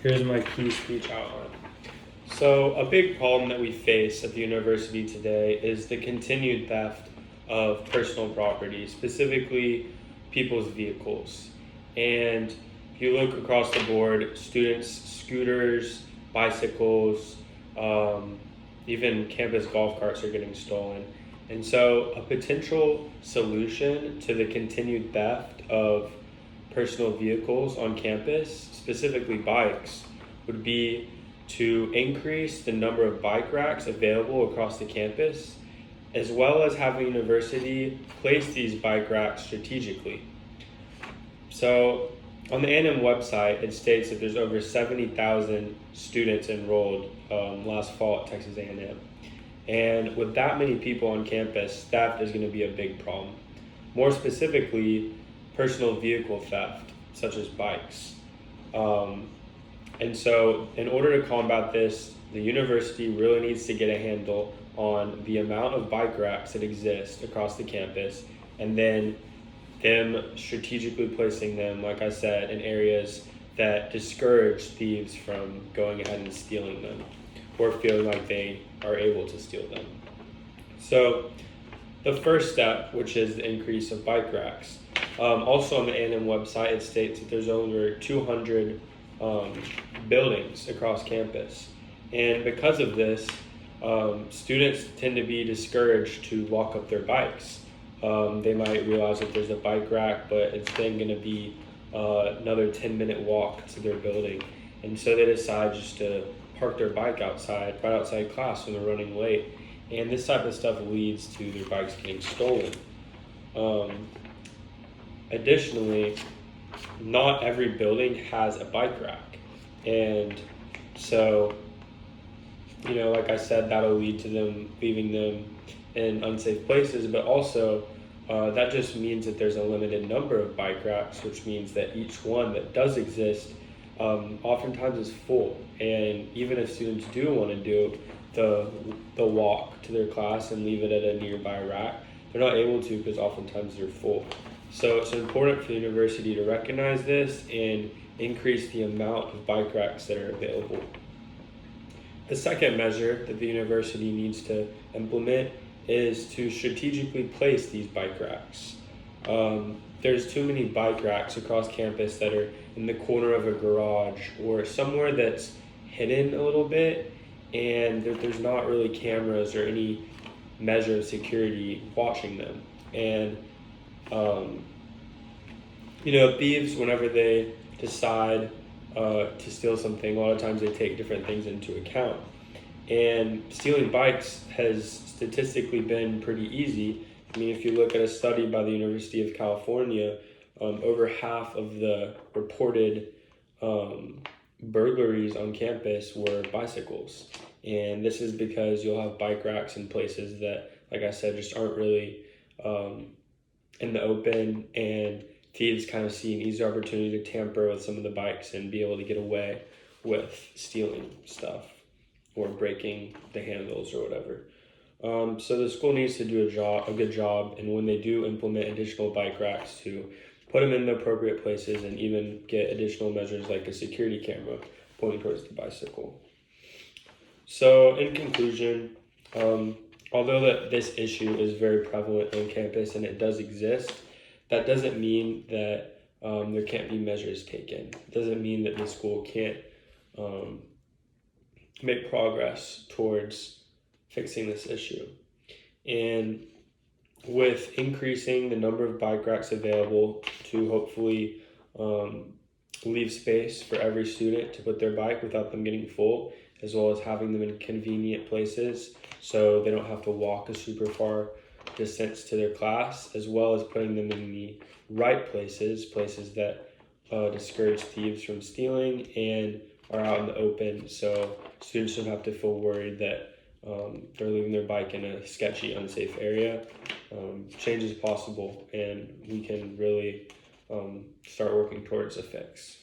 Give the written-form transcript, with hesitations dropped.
Here's my key speech outline. So, a big problem that we face at the university today is the continued theft of personal property, specifically people's vehicles. And if you look across the board, students' scooters, bicycles, even campus golf carts are getting stolen. And so, a potential solution to the continued theft of personal vehicles on campus, specifically bikes, would be to increase the number of bike racks available across the campus, as well as have a university place these bike racks strategically. So, on the A&M website, it states that there's over 70,000 students enrolled last fall at Texas A&M. And with that many people on campus, theft is going to be a big problem. More specifically, personal vehicle theft, such as bikes. And so, in order to combat this, the university really needs to get a handle on the amount of bike racks that exist across the campus, and then them strategically placing them, like I said, in areas that discourage thieves from going ahead and stealing them or feeling like they are able to steal them. So, the first step, which is the increase of bike racks. Also on the A&M website, it states that there's over 200 buildings across campus. And because of this, students tend to be discouraged to walk up their bikes. They might realize that there's a bike rack, but it's then going to be another 10-minute walk to their building. And so they decide just to park their bike outside, right outside class when they're running late. And this type of stuff leads to their bikes getting stolen. Additionally, not every building has a bike rack. And so, like I said, that'll lead to them leaving them in unsafe places, but also that just means that there's a limited number of bike racks, which means that each one that does exist oftentimes is full. And even if students do want to do the walk to their class and leave it at a nearby rack, they're not able to because oftentimes they're full. So it's important for the university to recognize this and increase the amount of bike racks that are available. The second measure that the university needs to implement is to strategically place these bike racks. There's too many bike racks across campus that are in the corner of a garage or somewhere that's hidden a little bit, and there's not really cameras or any measure of security watching them. And thieves, whenever they decide to steal something, a lot of times they take different things into account. And stealing bikes has statistically been pretty easy. I mean, if you look at a study by the University of California, over half of the reported burglaries on campus were bicycles. And this is because you'll have bike racks in places that, like I said, just aren't really in the open, and thieves kind of see an easy opportunity to tamper with some of the bikes and be able to get away with stealing stuff or breaking the handles or whatever. So the school needs to do a good job, and when they do implement additional bike racks, to put them in the appropriate places and even get additional measures like a security camera pointing towards the bicycle. So in conclusion, although this issue is very prevalent on campus and it does exist, that doesn't mean that there can't be measures taken. It doesn't mean that the school can't make progress towards fixing this issue. And with increasing the number of bike racks available to hopefully leave space for every student to put their bike without them getting full, as well as having them in convenient places so they don't have to walk a super far distance to their class, as well as putting them in the right places that discourage thieves from stealing and are out in the open, so students don't have to feel worried that they're leaving their bike in a sketchy, unsafe area. Change is possible, and we can really start working towards a fix.